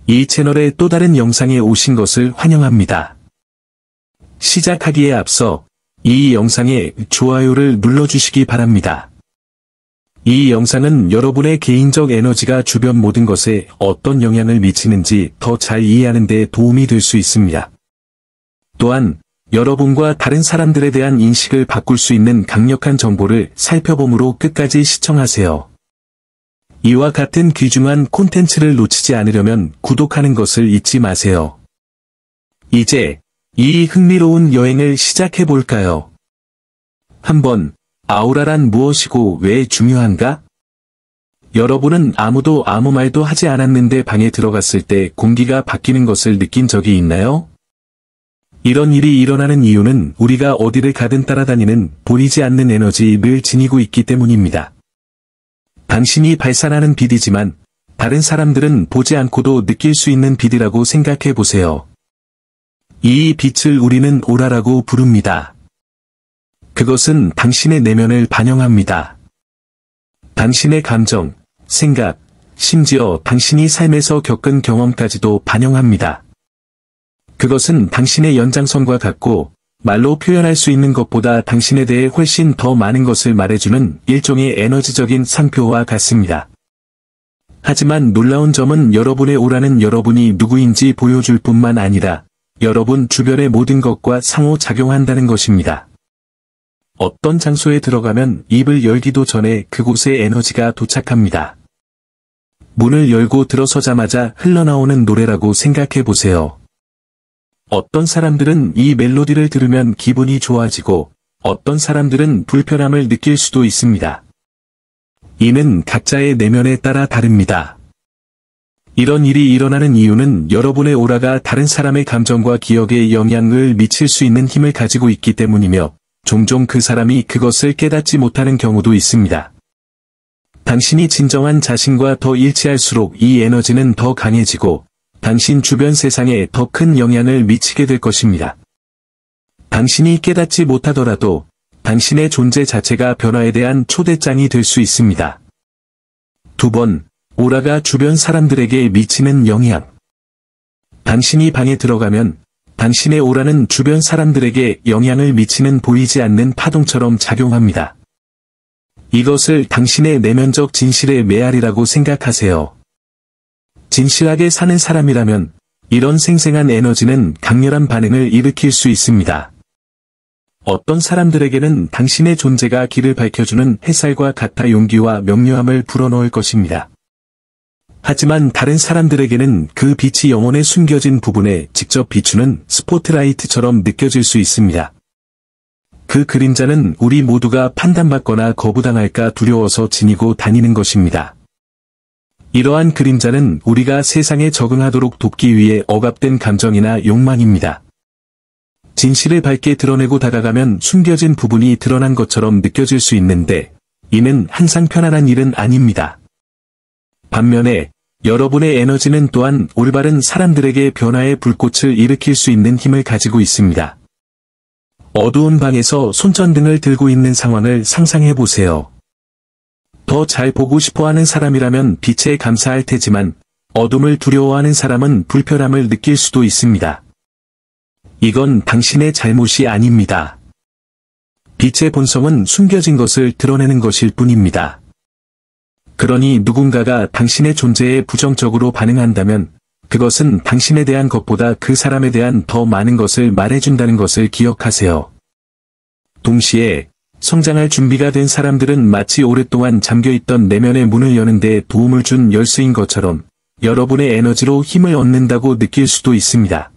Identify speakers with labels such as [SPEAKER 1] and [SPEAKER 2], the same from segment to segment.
[SPEAKER 1] 이 채널의 또 다른 영상에 오신 것을 환영합니다. 시작하기에 앞서 이 영상에 좋아요를 눌러주시기 바랍니다. 이 영상은 여러분의 개인적 에너지가 주변 모든 것에 어떤 영향을 미치는지 더 잘 이해하는 데 도움이 될 수 있습니다. 또한 여러분과 다른 사람들에 대한 인식을 바꿀 수 있는 강력한 정보를 살펴보므로 끝까지 시청하세요. 이와 같은 귀중한 콘텐츠를 놓치지 않으려면 구독하는 것을 잊지 마세요. 이제 이 흥미로운 여행을 시작해볼까요? 한번 아우라란 무엇이고 왜 중요한가? 여러분은 아무도 아무 말도 하지 않았는데 방에 들어갔을 때 공기가 바뀌는 것을 느낀 적이 있나요? 이런 일이 일어나는 이유는 우리가 어디를 가든 따라다니는 보이지 않는 에너지를 지니고 있기 때문입니다. 당신이 발산하는 빛이지만 다른 사람들은 보지 않고도 느낄 수 있는 빛이라고 생각해 보세요. 이 빛을 우리는 오라라고 부릅니다. 그것은 당신의 내면을 반영합니다. 당신의 감정, 생각, 심지어 당신이 삶에서 겪은 경험까지도 반영합니다. 그것은 당신의 연장선과 같고 말로 표현할 수 있는 것보다 당신에 대해 훨씬 더 많은 것을 말해주는 일종의 에너지적인 상표와 같습니다. 하지만 놀라운 점은 여러분의 오라는 여러분이 누구인지 보여줄 뿐만 아니라 여러분 주변의 모든 것과 상호작용한다는 것입니다. 어떤 장소에 들어가면 입을 열기도 전에 그곳에 에너지가 도착합니다. 문을 열고 들어서자마자 흘러나오는 노래라고 생각해 보세요. 어떤 사람들은 이 멜로디를 들으면 기분이 좋아지고 어떤 사람들은 불편함을 느낄 수도 있습니다. 이는 각자의 내면에 따라 다릅니다. 이런 일이 일어나는 이유는 여러분의 오라가 다른 사람의 감정과 기억에 영향을 미칠 수 있는 힘을 가지고 있기 때문이며 종종 그 사람이 그것을 깨닫지 못하는 경우도 있습니다. 당신이 진정한 자신과 더 일치할수록 이 에너지는 더 강해지고 당신 주변 세상에 더 큰 영향을 미치게 될 것입니다. 당신이 깨닫지 못하더라도 당신의 존재 자체가 변화에 대한 초대장이 될 수 있습니다. 2번, 오라가 주변 사람들에게 미치는 영향. 당신이 방에 들어가면 당신의 오라는 주변 사람들에게 영향을 미치는 보이지 않는 파동처럼 작용합니다. 이것을 당신의 내면적 진실의 메아리라고 생각하세요. 진실하게 사는 사람이라면 이런 생생한 에너지는 강렬한 반응을 일으킬 수 있습니다. 어떤 사람들에게는 당신의 존재가 길을 밝혀주는 햇살과 같아 용기와 명료함을 불어넣을 것입니다. 하지만 다른 사람들에게는 그 빛이 영혼에 숨겨진 부분에 직접 비추는 스포트라이트처럼 느껴질 수 있습니다. 그 그림자는 우리 모두가 판단받거나 거부당할까 두려워서 지니고 다니는 것입니다. 이러한 그림자는 우리가 세상에 적응하도록 돕기 위해 억압된 감정이나 욕망입니다. 진실을 밝게 드러내고 다가가면 숨겨진 부분이 드러난 것처럼 느껴질 수 있는데 이는 항상 편안한 일은 아닙니다. 반면에 여러분의 에너지는 또한 올바른 사람들에게 변화의 불꽃을 일으킬 수 있는 힘을 가지고 있습니다. 어두운 방에서 손전등을 들고 있는 상황을 상상해 보세요. 더 잘 보고 싶어하는 사람이라면 빛에 감사할 테지만 어둠을 두려워하는 사람은 불편함을 느낄 수도 있습니다. 이건 당신의 잘못이 아닙니다. 빛의 본성은 숨겨진 것을 드러내는 것일 뿐입니다. 그러니 누군가가 당신의 존재에 부정적으로 반응한다면 그것은 당신에 대한 것보다 그 사람에 대한 더 많은 것을 말해준다는 것을 기억하세요. 동시에 성장할 준비가 된 사람들은 마치 오랫동안 잠겨있던 내면의 문을 여는 데 도움을 준 열쇠인 것처럼 여러분의 에너지로 힘을 얻는다고 느낄 수도 있습니다.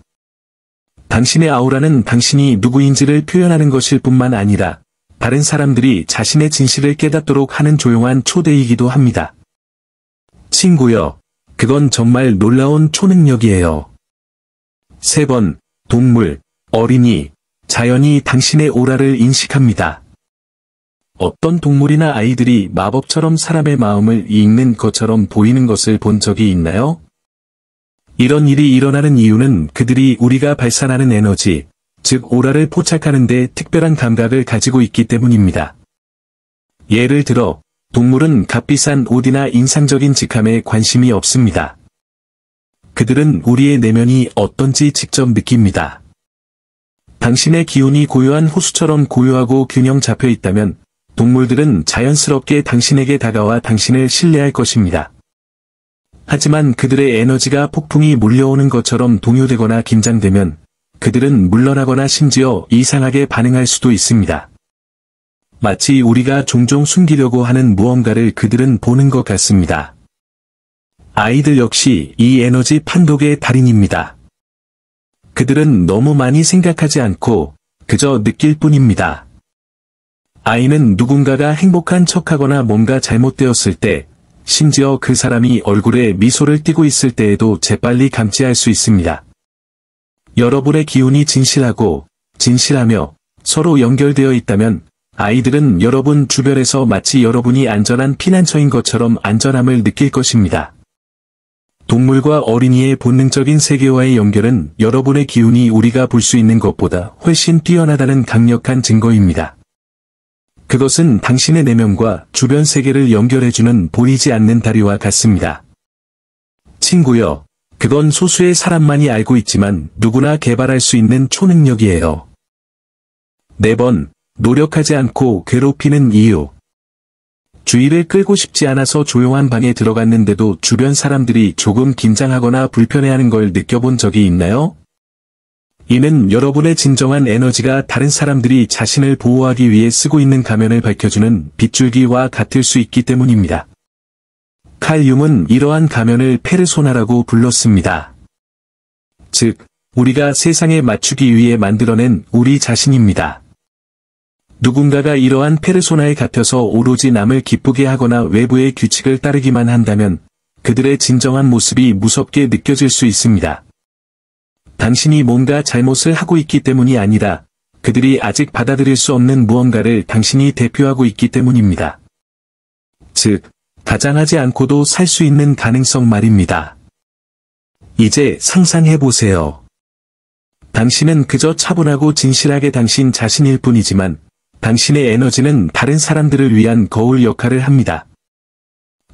[SPEAKER 1] 당신의 아우라는 당신이 누구인지를 표현하는 것일 뿐만 아니라 다른 사람들이 자신의 진실을 깨닫도록 하는 조용한 초대이기도 합니다. 친구여, 그건 정말 놀라운 초능력이에요. 3번, 동물, 어린이, 자연이 당신의 오라를 인식합니다. 어떤 동물이나 아이들이 마법처럼 사람의 마음을 읽는 것처럼 보이는 것을 본 적이 있나요? 이런 일이 일어나는 이유는 그들이 우리가 발산하는 에너지, 즉 오라를 포착하는 데 특별한 감각을 가지고 있기 때문입니다. 예를 들어, 동물은 값비싼 옷이나 인상적인 직함에 관심이 없습니다. 그들은 우리의 내면이 어떤지 직접 느낍니다. 당신의 기운이 고요한 호수처럼 고요하고 균형 잡혀 있다면 동물들은 자연스럽게 당신에게 다가와 당신을 신뢰할 것입니다. 하지만 그들의 에너지가 폭풍이 몰려오는 것처럼 동요되거나 긴장되면 그들은 물러나거나 심지어 이상하게 반응할 수도 있습니다. 마치 우리가 종종 숨기려고 하는 무언가를 그들은 보는 것 같습니다. 아이들 역시 이 에너지 판독의 달인입니다. 그들은 너무 많이 생각하지 않고 그저 느낄 뿐입니다. 아이는 누군가가 행복한 척하거나 뭔가 잘못되었을 때, 심지어 그 사람이 얼굴에 미소를 띠고 있을 때에도 재빨리 감지할 수 있습니다. 여러분의 기운이 진실하며 서로 연결되어 있다면 아이들은 여러분 주변에서 마치 여러분이 안전한 피난처인 것처럼 안전함을 느낄 것입니다. 동물과 어린이의 본능적인 세계와의 연결은 여러분의 기운이 우리가 볼 수 있는 것보다 훨씬 뛰어나다는 강력한 증거입니다. 그것은 당신의 내면과 주변 세계를 연결해주는 보이지 않는 다리와 같습니다. 친구여, 그건 소수의 사람만이 알고 있지만 누구나 개발할 수 있는 초능력이에요. 4번, 노력하지 않고 괴롭히는 이유. 주의를 끌고 싶지 않아서 조용한 방에 들어갔는데도 주변 사람들이 조금 긴장하거나 불편해하는 걸 느껴본 적이 있나요? 이는 여러분의 진정한 에너지가 다른 사람들이 자신을 보호하기 위해 쓰고 있는 가면을 밝혀주는 빗줄기와 같을 수 있기 때문입니다. 칼 융은 이러한 가면을 페르소나라고 불렀습니다. 즉, 우리가 세상에 맞추기 위해 만들어낸 우리 자신입니다. 누군가가 이러한 페르소나에 갇혀서 오로지 남을 기쁘게 하거나 외부의 규칙을 따르기만 한다면 그들의 진정한 모습이 무섭게 느껴질 수 있습니다. 당신이 뭔가 잘못을 하고 있기 때문이 아니라 그들이 아직 받아들일 수 없는 무언가를 당신이 대표하고 있기 때문입니다. 즉, 가장하지 않고도 살 수 있는 가능성 말입니다. 이제 상상해보세요. 당신은 그저 차분하고 진실하게 당신 자신일 뿐이지만 당신의 에너지는 다른 사람들을 위한 거울 역할을 합니다.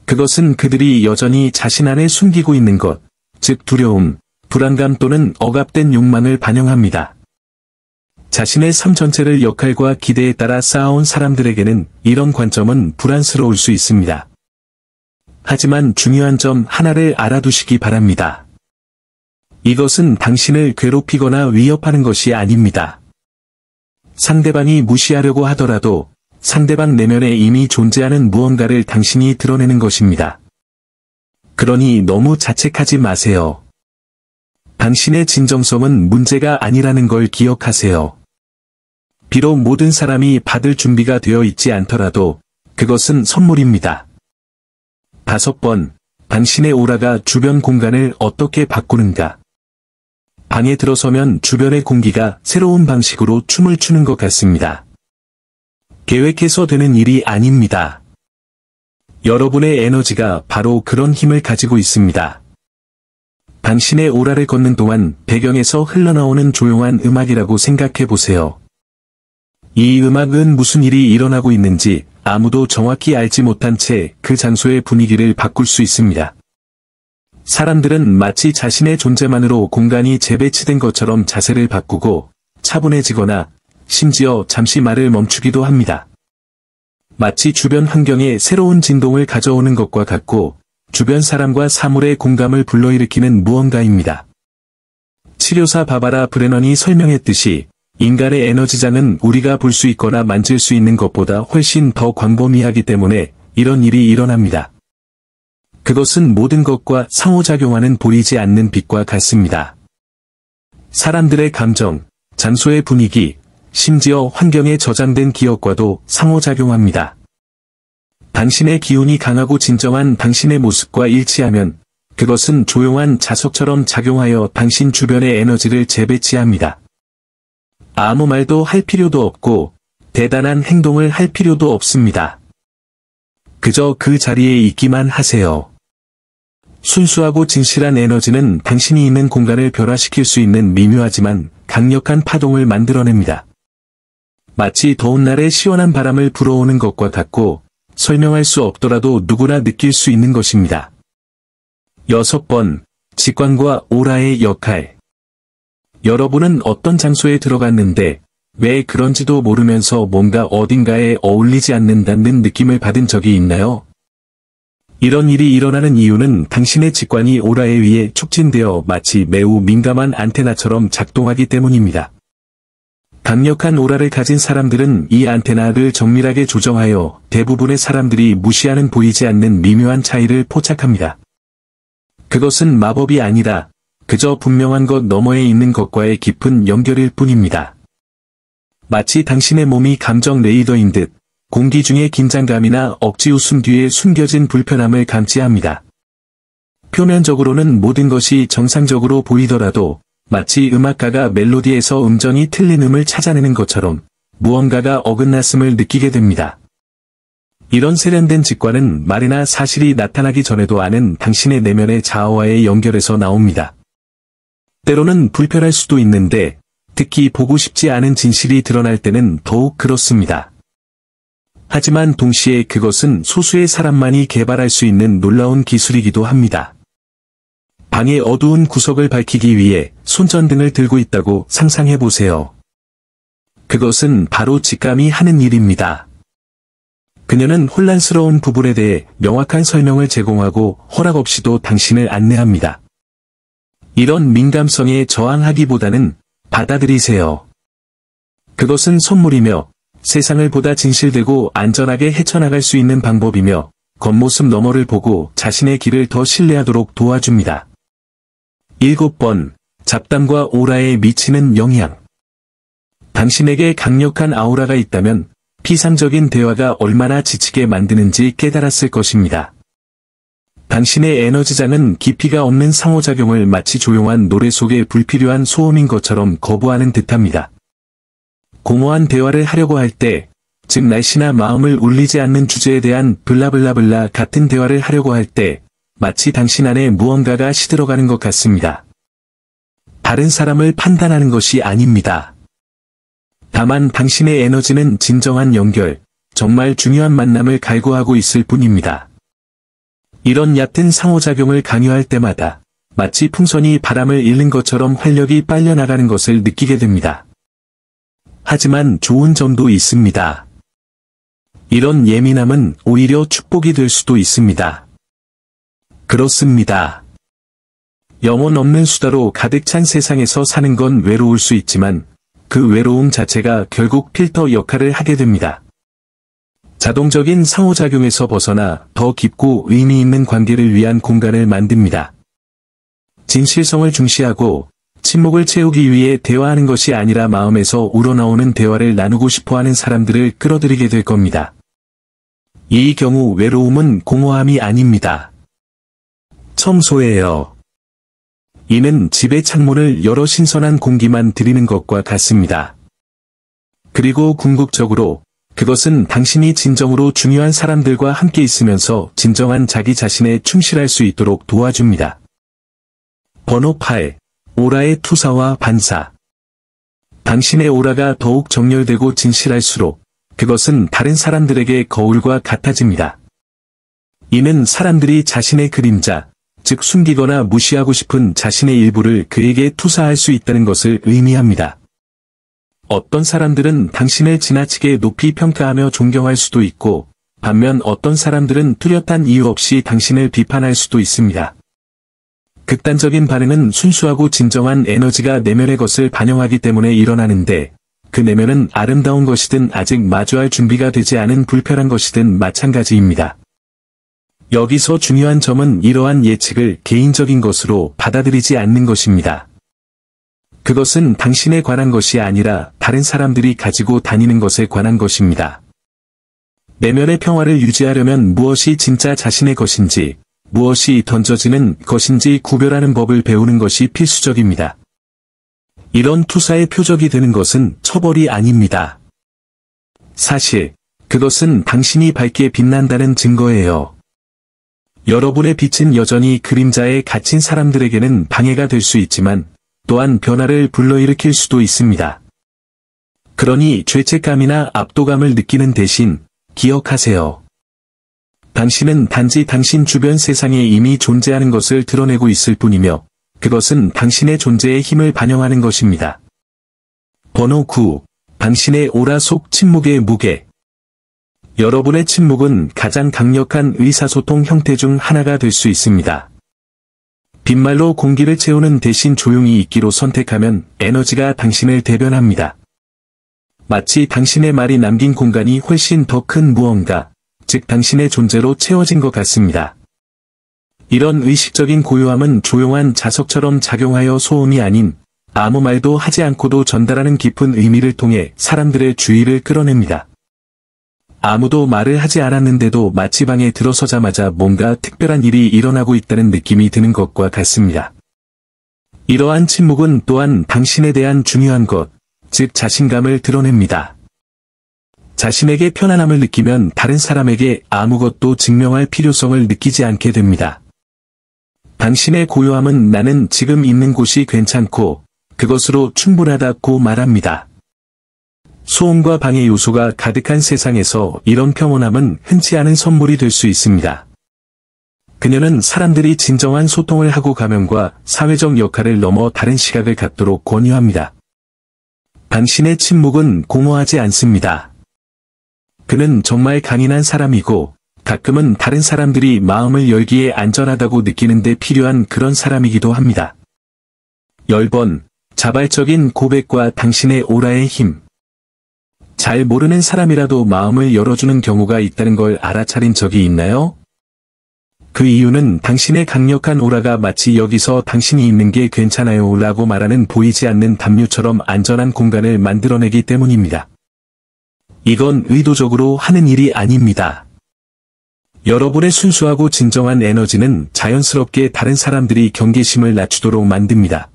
[SPEAKER 1] 그것은 그들이 여전히 자신 안에 숨기고 있는 것, 즉 두려움, 불안감 또는 억압된 욕망을 반영합니다. 자신의 삶 전체를 역할과 기대에 따라 쌓아온 사람들에게는 이런 관점은 불안스러울 수 있습니다. 하지만 중요한 점 하나를 알아두시기 바랍니다. 이것은 당신을 괴롭히거나 위협하는 것이 아닙니다. 상대방이 무시하려고 하더라도 상대방 내면에 이미 존재하는 무언가를 당신이 드러내는 것입니다. 그러니 너무 자책하지 마세요. 당신의 진정성은 문제가 아니라는 걸 기억하세요. 비록 모든 사람이 받을 준비가 되어 있지 않더라도 그것은 선물입니다. 5번, 당신의 오라가 주변 공간을 어떻게 바꾸는가? 방에 들어서면 주변의 공기가 새로운 방식으로 춤을 추는 것 같습니다. 계획해서 되는 일이 아닙니다. 여러분의 에너지가 바로 그런 힘을 가지고 있습니다. 당신의 오라를 걷는 동안 배경에서 흘러나오는 조용한 음악이라고 생각해 보세요. 이 음악은 무슨 일이 일어나고 있는지 아무도 정확히 알지 못한 채 그 장소의 분위기를 바꿀 수 있습니다. 사람들은 마치 자신의 존재만으로 공간이 재배치된 것처럼 자세를 바꾸고 차분해지거나 심지어 잠시 말을 멈추기도 합니다. 마치 주변 환경에 새로운 진동을 가져오는 것과 같고 주변 사람과 사물의 공감을 불러일으키는 무언가입니다. 치료사 바바라 브레넌이 설명했듯이 인간의 에너지장은 우리가 볼 수 있거나 만질 수 있는 것보다 훨씬 더 광범위하기 때문에 이런 일이 일어납니다. 그것은 모든 것과 상호작용하는 보이지 않는 빛과 같습니다. 사람들의 감정, 장소의 분위기, 심지어 환경에 저장된 기억과도 상호작용합니다. 당신의 기운이 강하고 진정한 당신의 모습과 일치하면 그것은 조용한 자석처럼 작용하여 당신 주변의 에너지를 재배치합니다. 아무 말도 할 필요도 없고 대단한 행동을 할 필요도 없습니다. 그저 그 자리에 있기만 하세요. 순수하고 진실한 에너지는 당신이 있는 공간을 변화시킬 수 있는 미묘하지만 강력한 파동을 만들어냅니다. 마치 더운 날에 시원한 바람을 불어오는 것과 같고 설명할 수 없더라도 누구나 느낄 수 있는 것입니다. 6번, 직관과 오라의 역할. 여러분은 어떤 장소에 들어갔는데 왜 그런지도 모르면서 뭔가 어딘가에 어울리지 않는다는 느낌을 받은 적이 있나요? 이런 일이 일어나는 이유는 당신의 직관이 오라에 의해 촉진되어 마치 매우 민감한 안테나처럼 작동하기 때문입니다. 강력한 오라를 가진 사람들은 이 안테나를 정밀하게 조정하여 대부분의 사람들이 무시하는 보이지 않는 미묘한 차이를 포착합니다. 그것은 마법이 아니라 그저 분명한 것 너머에 있는 것과의 깊은 연결일 뿐입니다. 마치 당신의 몸이 감정 레이더인 듯 공기 중의 긴장감이나 억지 웃음 뒤에 숨겨진 불편함을 감지합니다. 표면적으로는 모든 것이 정상적으로 보이더라도 마치 음악가가 멜로디에서 음정이 틀린 음을 찾아내는 것처럼 무언가가 어긋났음을 느끼게 됩니다. 이런 세련된 직관은 말이나 사실이 나타나기 전에도 아는 당신의 내면의 자아와의 연결에서 나옵니다. 때로는 불편할 수도 있는데 특히 보고 싶지 않은 진실이 드러날 때는 더욱 그렇습니다. 하지만 동시에 그것은 소수의 사람만이 개발할 수 있는 놀라운 기술이기도 합니다. 방의 어두운 구석을 밝히기 위해 손전등을 들고 있다고 상상해보세요. 그것은 바로 직감이 하는 일입니다. 그녀는 혼란스러운 부분에 대해 명확한 설명을 제공하고 허락 없이도 당신을 안내합니다. 이런 민감성에 저항하기보다는 받아들이세요. 그것은 선물이며 세상을 보다 진실되고 안전하게 헤쳐나갈 수 있는 방법이며 겉모습 너머를 보고 자신의 길을 더 신뢰하도록 도와줍니다. 7번, 잡담과 오라에 미치는 영향. 당신에게 강력한 아우라가 있다면 피상적인 대화가 얼마나 지치게 만드는지 깨달았을 것입니다. 당신의 에너지장은 깊이가 없는 상호작용을 마치 조용한 노래 속의 불필요한 소음인 것처럼 거부하는 듯합니다. 공허한 대화를 하려고 할 때, 즉 날씨나 마음을 울리지 않는 주제에 대한 블라블라블라 같은 대화를 하려고 할 때, 마치 당신 안에 무언가가 시들어가는 것 같습니다. 다른 사람을 판단하는 것이 아닙니다. 다만 당신의 에너지는 진정한 연결, 정말 중요한 만남을 갈구하고 있을 뿐입니다. 이런 얕은 상호작용을 강요할 때마다 마치 풍선이 바람을 잃는 것처럼 활력이 빨려나가는 것을 느끼게 됩니다. 하지만 좋은 점도 있습니다. 이런 예민함은 오히려 축복이 될 수도 있습니다. 그렇습니다. 영혼 없는 수다로 가득 찬 세상에서 사는 건 외로울 수 있지만 그 외로움 자체가 결국 필터 역할을 하게 됩니다. 자동적인 상호작용에서 벗어나 더 깊고 의미 있는 관계를 위한 공간을 만듭니다. 진실성을 중시하고 침묵을 채우기 위해 대화하는 것이 아니라 마음에서 우러나오는 대화를 나누고 싶어하는 사람들을 끌어들이게 될 겁니다. 이 경우 외로움은 공허함이 아닙니다. 청소예요. 이는 집의 창문을 열어 신선한 공기만 들이는 것과 같습니다. 그리고 궁극적으로 그것은 당신이 진정으로 중요한 사람들과 함께 있으면서 진정한 자기 자신에 충실할 수 있도록 도와줍니다. 번호 8. 오라의 투사와 반사. 당신의 오라가 더욱 정렬되고 진실할수록 그것은 다른 사람들에게 거울과 같아집니다. 이는 사람들이 자신의 그림자, 즉 숨기거나 무시하고 싶은 자신의 일부를 그에게 투사할 수 있다는 것을 의미합니다. 어떤 사람들은 당신을 지나치게 높이 평가하며 존경할 수도 있고, 반면 어떤 사람들은 뚜렷한 이유 없이 당신을 비판할 수도 있습니다. 극단적인 반응은 순수하고 진정한 에너지가 내면의 것을 반영하기 때문에 일어나는데, 그 내면은 아름다운 것이든 아직 마주할 준비가 되지 않은 불편한 것이든 마찬가지입니다. 여기서 중요한 점은 이러한 예측을 개인적인 것으로 받아들이지 않는 것입니다. 그것은 당신에 관한 것이 아니라 다른 사람들이 가지고 다니는 것에 관한 것입니다. 내면의 평화를 유지하려면 무엇이 진짜 자신의 것인지, 무엇이 던져지는 것인지 구별하는 법을 배우는 것이 필수적입니다. 이런 투사의 표적이 되는 것은 처벌이 아닙니다. 사실, 그것은 당신이 밝게 빛난다는 증거예요. 여러분의 빛은 여전히 그림자에 갇힌 사람들에게는 방해가 될 수 있지만, 또한 변화를 불러일으킬 수도 있습니다. 그러니 죄책감이나 압도감을 느끼는 대신, 기억하세요. 당신은 단지 당신 주변 세상에 이미 존재하는 것을 드러내고 있을 뿐이며, 그것은 당신의 존재의 힘을 반영하는 것입니다. 번호 9. 당신의 오라 속 침묵의 무게. 여러분의 침묵은 가장 강력한 의사소통 형태 중 하나가 될 수 있습니다. 빈말로 공기를 채우는 대신 조용히 있기로 선택하면 에너지가 당신을 대변합니다. 마치 당신의 말이 남긴 공간이 훨씬 더 큰 무언가, 즉 당신의 존재로 채워진 것 같습니다. 이런 의식적인 고요함은 조용한 자석처럼 작용하여 소음이 아닌 아무 말도 하지 않고도 전달하는 깊은 의미를 통해 사람들의 주의를 끌어냅니다. 아무도 말을 하지 않았는데도 마치 방에 들어서자마자 뭔가 특별한 일이 일어나고 있다는 느낌이 드는 것과 같습니다. 이러한 침묵은 또한 당신에 대한 중요한 것, 즉 자신감을 드러냅니다. 자신에게 편안함을 느끼면 다른 사람에게 아무것도 증명할 필요성을 느끼지 않게 됩니다. 당신의 고요함은 나는 지금 있는 곳이 괜찮고 그것으로 충분하다고 말합니다. 소음과 방해 요소가 가득한 세상에서 이런 평온함은 흔치 않은 선물이 될 수 있습니다. 그녀는 사람들이 진정한 소통을 하고 가면과 사회적 역할을 넘어 다른 시각을 갖도록 권유합니다. 당신의 침묵은 공허하지 않습니다. 그는 정말 강인한 사람이고 가끔은 다른 사람들이 마음을 열기에 안전하다고 느끼는데 필요한 그런 사람이기도 합니다. 10번, 자발적인 고백과 당신의 오라의 힘. 잘 모르는 사람이라도 마음을 열어주는 경우가 있다는 걸 알아차린 적이 있나요? 그 이유는 당신의 강력한 오라가 마치 여기서 당신이 있는 게 괜찮아요 라고 말하는 보이지 않는 담요처럼 안전한 공간을 만들어내기 때문입니다. 이건 의도적으로 하는 일이 아닙니다. 여러분의 순수하고 진정한 에너지는 자연스럽게 다른 사람들이 경계심을 낮추도록 만듭니다.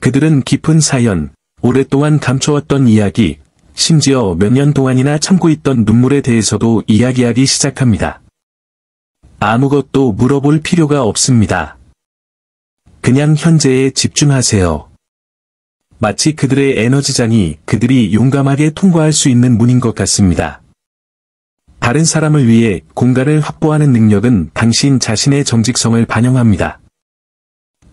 [SPEAKER 1] 그들은 깊은 사연, 오랫동안 감춰왔던 이야기, 심지어 몇 년 동안이나 참고 있던 눈물에 대해서도 이야기하기 시작합니다. 아무것도 물어볼 필요가 없습니다. 그냥 현재에 집중하세요. 마치 그들의 에너지장이 그들이 용감하게 통과할 수 있는 문인 것 같습니다. 다른 사람을 위해 공간을 확보하는 능력은 당신 자신의 정직성을 반영합니다.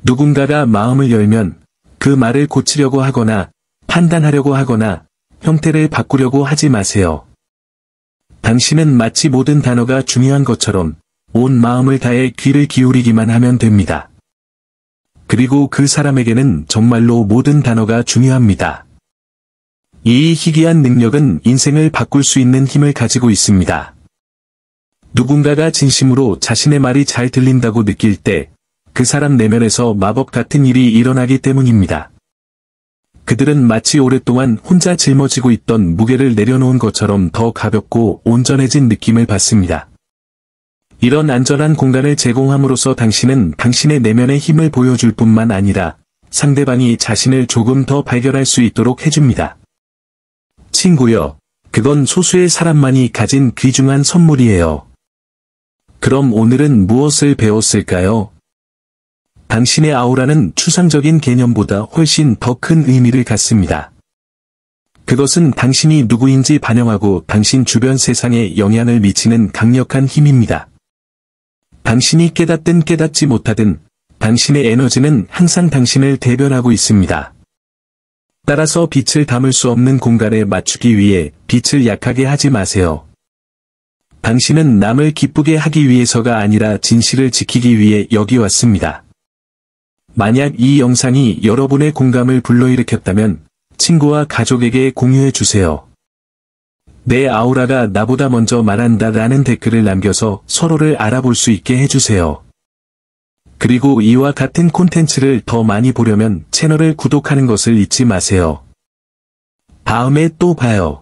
[SPEAKER 1] 누군가가 마음을 열면 그 말을 고치려고 하거나 판단하려고 하거나 형태를 바꾸려고 하지 마세요. 당신은 마치 모든 단어가 중요한 것처럼 온 마음을 다해 귀를 기울이기만 하면 됩니다. 그리고 그 사람에게는 정말로 모든 단어가 중요합니다. 이 희귀한 능력은 인생을 바꿀 수 있는 힘을 가지고 있습니다. 누군가가 진심으로 자신의 말이 잘 들린다고 느낄 때 그 사람 내면에서 마법 같은 일이 일어나기 때문입니다. 그들은 마치 오랫동안 혼자 짊어지고 있던 무게를 내려놓은 것처럼 더 가볍고 온전해진 느낌을 받습니다. 이런 안전한 공간을 제공함으로써 당신은 당신의 내면의 힘을 보여줄 뿐만 아니라 상대방이 자신을 조금 더 발견할 수 있도록 해줍니다. 친구여, 그건 소수의 사람만이 가진 귀중한 선물이에요. 그럼 오늘은 무엇을 배웠을까요? 당신의 아우라는 추상적인 개념보다 훨씬 더 큰 의미를 갖습니다. 그것은 당신이 누구인지 반영하고 당신 주변 세상에 영향을 미치는 강력한 힘입니다. 당신이 깨닫든 깨닫지 못하든 당신의 에너지는 항상 당신을 대변하고 있습니다. 따라서 빛을 담을 수 없는 공간에 맞추기 위해 빛을 약하게 하지 마세요. 당신은 남을 기쁘게 하기 위해서가 아니라 진실을 지키기 위해 여기 왔습니다. 만약 이 영상이 여러분의 공감을 불러일으켰다면 친구와 가족에게 공유해 주세요. 내 아우라가 나보다 먼저 말한다 라는 댓글을 남겨서 서로를 알아볼 수 있게 해주세요. 그리고 이와 같은 콘텐츠를 더 많이 보려면 채널을 구독하는 것을 잊지 마세요. 다음에 또 봐요.